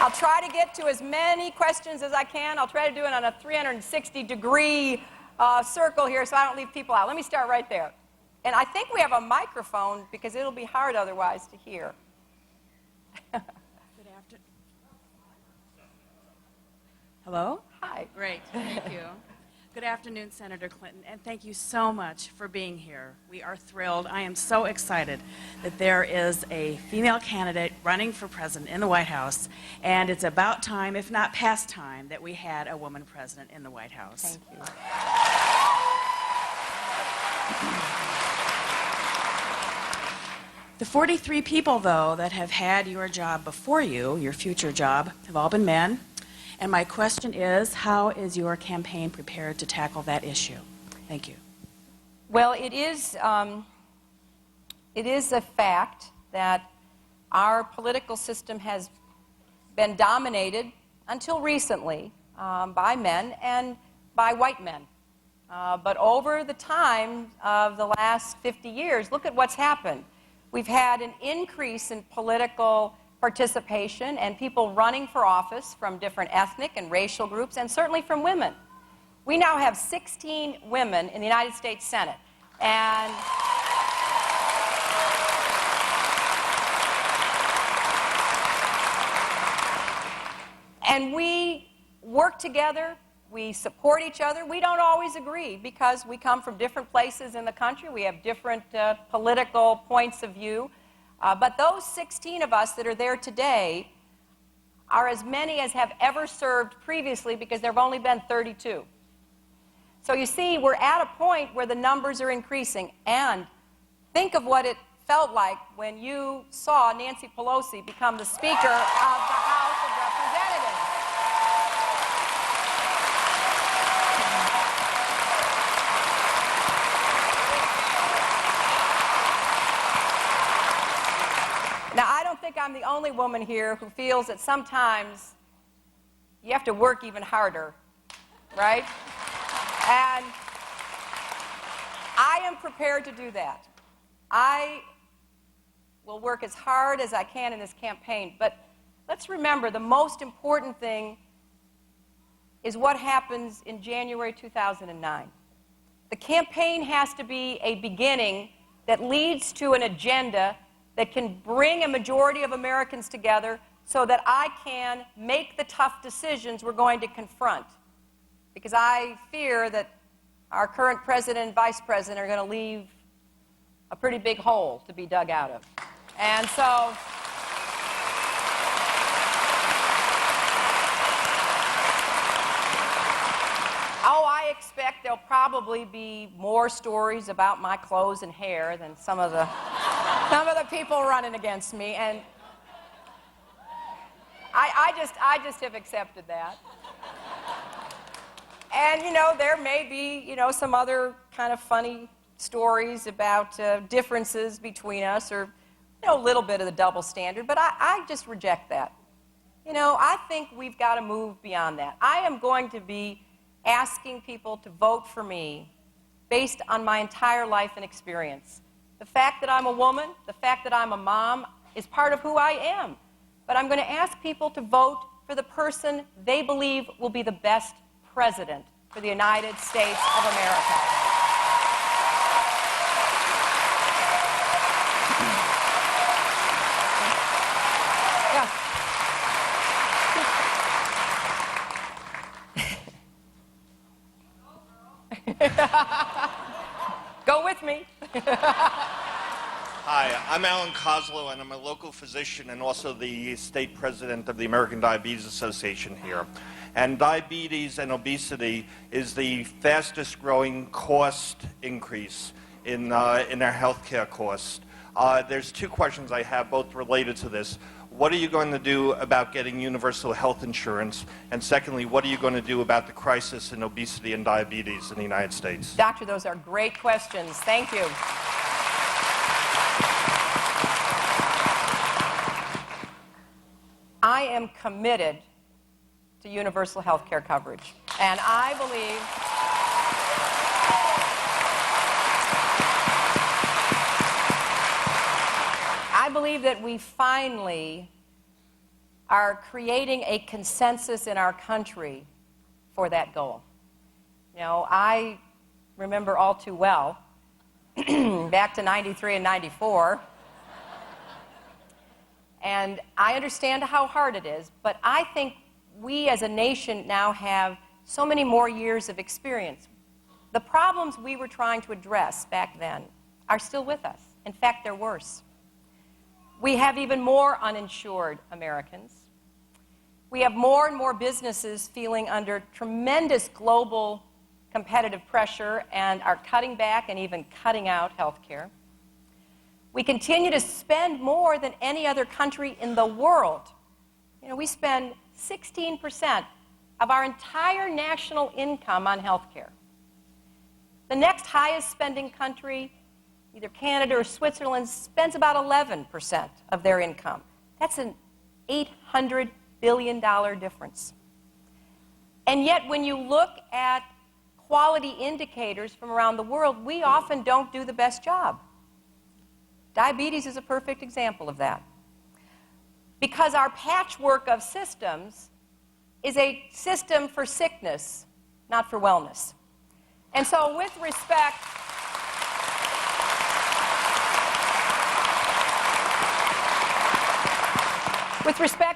I'll try to get to as many questions as I can. I'll try to do it on a 360-degree circle here so I don't leave people out. Let me start right there. And I think we have a microphone because it'll be hard otherwise to hear. Good afternoon. Hello? Hi. Great, thank you. Good afternoon, Senator Clinton, and thank you so much for being here. We are thrilled. I am so excited that there is a female candidate running for president in the White House, and it's about time, if not past time, that we had a woman president in the White House. Thank you. The 43 people, though, that have had your job before you, your future job, have all been men. And my question is, how is your campaign prepared to tackle that issue? Thank you. Well, it is a fact that our political system has been dominated until recently by men and by white men. But over the time of the last 50 years, look at what's happened. We've had an increase in political participation and people running for office from different ethnic and racial groups, and certainly from women. We now have 16 women in the United States Senate. And we work together, we support each other. We don't always agree because we come from different places in the country. We have different political points of view. But those 16 of us that are there today are as many as have ever served previously because there have only been 32. So you see, we're at a point where the numbers are increasing. And think of what it felt like when you saw Nancy Pelosi become the Speaker of the House of Representatives. Now, I don't think I'm the only woman here who feels that sometimes you have to work even harder, right? And I am prepared to do that. I will work as hard as I can in this campaign, but let's remember the most important thing is what happens in January 2009. The campaign has to be a beginning that leads to an agenda that can bring a majority of Americans together so that I can make the tough decisions we're going to confront. Because I fear that our current president and vice president are going to leave a pretty big hole to be dug out of. And so, I expect there'll probably be more stories about my clothes and hair than some of the people running against me, and I just have accepted that. And, you know, there may be, you know, some other kind of funny stories about differences between us or, you know, a little bit of the double standard, but I just reject that. You know, I think we've got to move beyond that. I am going to be asking people to vote for me based on my entire life and experience. The fact that I'm a woman, the fact that I'm a mom is part of who I am. But I'm going to ask people to vote for the person they believe will be the best president for the United States of America. Go with me. Hi, I'm Alan Koslow, and I'm a local physician and also the state president of the American Diabetes Association here. And diabetes and obesity is the fastest growing cost increase in our healthcare costs. There's two questions I have, both related to this. What are you going to do about getting universal health insurance? And secondly, what are you going to do about the crisis in obesity and diabetes in the United States? Doctor, those are great questions. Thank you. I am committed to universal health care coverage. And I believe that we finally are creating a consensus in our country for that goal. You know, I remember all too well, back to 93 and 94, and I understand how hard it is, but I think we as a nation now have so many more years of experience. The problems we were trying to address back then are still with us. In fact, they're worse. We have even more uninsured Americans. We have more and more businesses feeling under tremendous global competitive pressure and are cutting back and even cutting out health care. We continue to spend more than any other country in the world. You know, we spend 16% of our entire national income on health care. The next highest spending country, either Canada or Switzerland, spends about 11% of their income. That's an $800 billion difference. And yet, when you look at quality indicators from around the world, we often don't do the best job. Diabetes is a perfect example of that. Because our patchwork of systems is a system for sickness, not for wellness. And so with respect,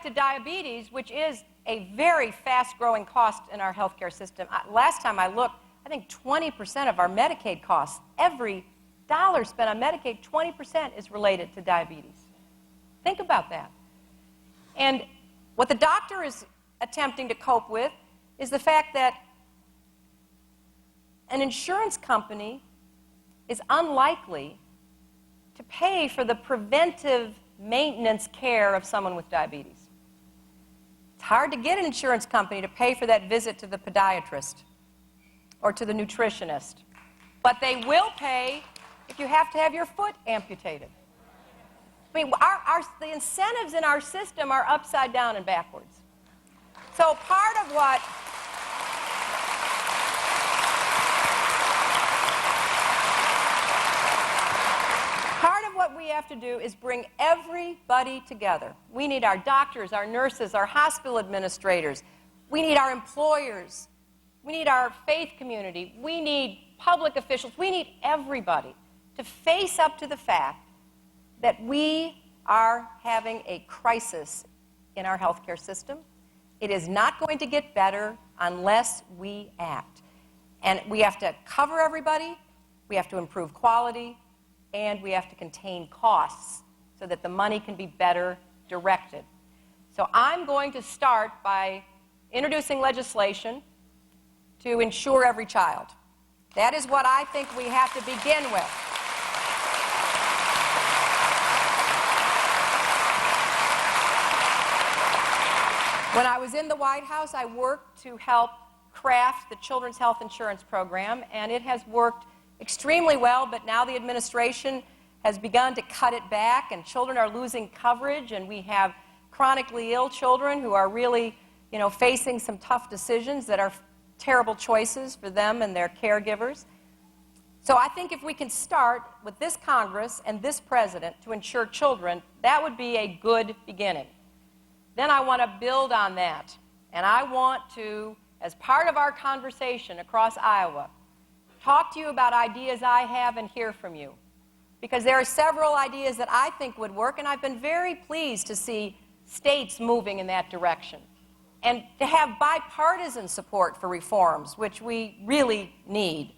to diabetes, which is a very fast-growing cost in our healthcare system, last time I looked, I think 20% of our Medicaid costs, every dollar spent on Medicaid, 20% is related to diabetes. Think about that. And what the doctor is attempting to cope with is the fact that an insurance company is unlikely to pay for the preventive maintenance care of someone with diabetes. It's hard to get an insurance company to pay for that visit to the podiatrist or to the nutritionist, but they will pay if you have to have your foot amputated. I mean, the incentives in our system are upside down and backwards. So part of what we have to do is bring everybody together. We need our doctors, our nurses, our hospital administrators. We need our employers. We need our faith community. We need public officials. We need everybody to face up to the fact that we are having a crisis in our healthcare system. It is not going to get better unless we act. And we have to cover everybody, we have to improve quality, and we have to contain costs so that the money can be better directed. So I'm going to start by introducing legislation to insure every child. That is what I think we have to begin with. When I was in the White House, I worked to help craft the Children's Health Insurance Program, and it has worked extremely well, but now the administration has begun to cut it back, and children are losing coverage, and we have chronically ill children who are really, facing some tough decisions that are terrible choices for them and their caregivers. So I think if we can start with this Congress and this president to insure children, that would be a good beginning. Then I want to build on that, and I want to, as part of our conversation across Iowa, talk to you about ideas I have and hear from you. Because there are several ideas that I think would work, and I've been very pleased to see states moving in that direction. And to have bipartisan support for reforms, which we really need.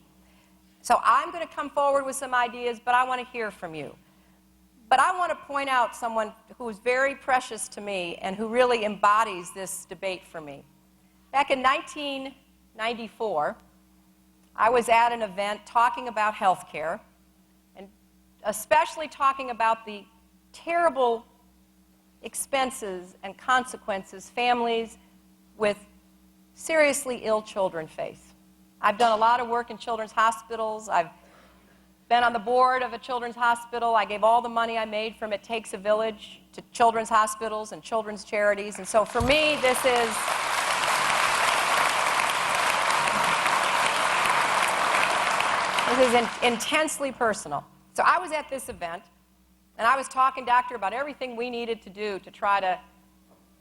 So I'm going to come forward with some ideas, but I want to hear from you. But I want to point out someone who is very precious to me and who really embodies this debate for me. Back in 1994, I was at an event talking about health care, and especially talking about the terrible expenses and consequences families with seriously ill children face. I've done a lot of work in children's hospitals. I've been on the board of a children's hospital. I gave all the money I made from It Takes a Village to children's hospitals and children's charities. And so for me, this is intensely personal. So I was at this event, and I was talking, doctor, about everything we needed to do to try to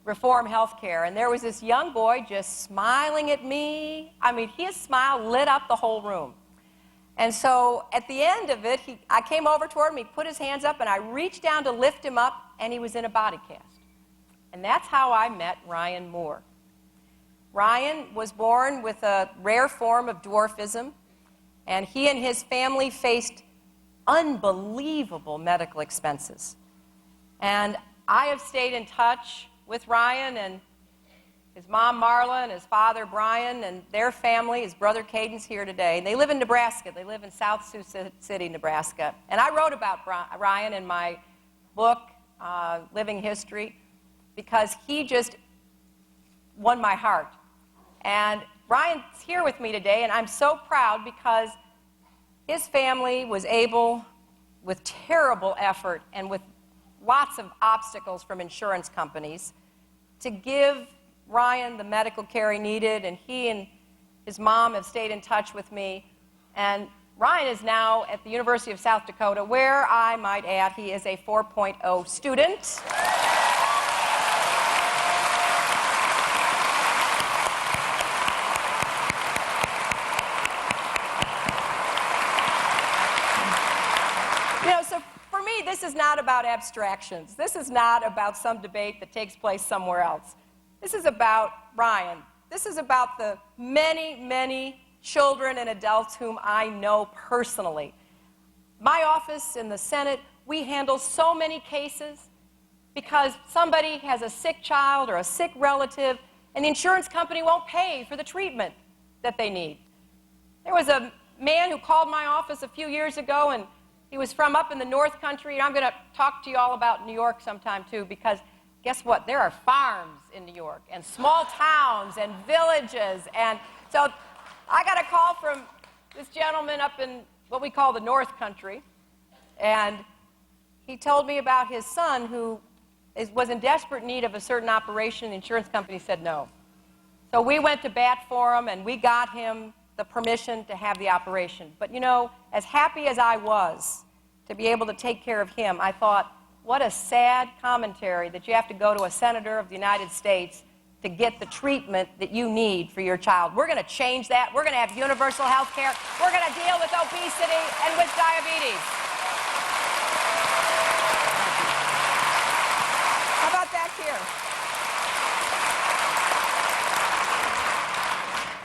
reform health care. And there was this young boy just smiling at me. I mean, his smile lit up the whole room. And so at the end of it, I came over toward him, he put his hands up, and I reached down to lift him up, and he was in a body cast. And that's how I met Ryan Moore. Ryan was born with a rare form of dwarfism, and he and his family faced unbelievable medical expenses. And I have stayed in touch with Ryan and his mom, Marla, and his father, Brian, and their family. His brother, Caden's here today. They live in Nebraska. They live in South Sioux City, Nebraska. And I wrote about Ryan in my book, Living History, because he just won my heart. And Ryan's here with me today, and I'm so proud because his family was able, with terrible effort and with lots of obstacles from insurance companies, to give Ryan the medical care he needed, and he and his mom have stayed in touch with me. And Ryan is now at the University of South Dakota, where I might add he is a 4.0 student. So for me, this is not about abstractions. This is not about some debate that takes place somewhere else. This is about Ryan. This is about the many, many children and adults whom I know personally. My office in the Senate, we handle so many cases because somebody has a sick child or a sick relative, and the insurance company won't pay for the treatment that they need. There was a man who called my office a few years ago, and he was from up in the North Country, and I'm going to talk to you all about New York sometime, too, because guess what? There are farms in New York, and small towns, and villages, and so I got a call from this gentleman up in what we call the North Country, and he told me about his son who was in desperate need of a certain operation. The insurance company said no. So we went to bat for him, and we got him the permission to have the operation. But you know, as happy as I was to be able to take care of him, I thought, what a sad commentary that you have to go to a senator of the United States to get the treatment that you need for your child. We're going to change that. We're going to have universal health care. We're going to deal with obesity and with diabetes. How about that here?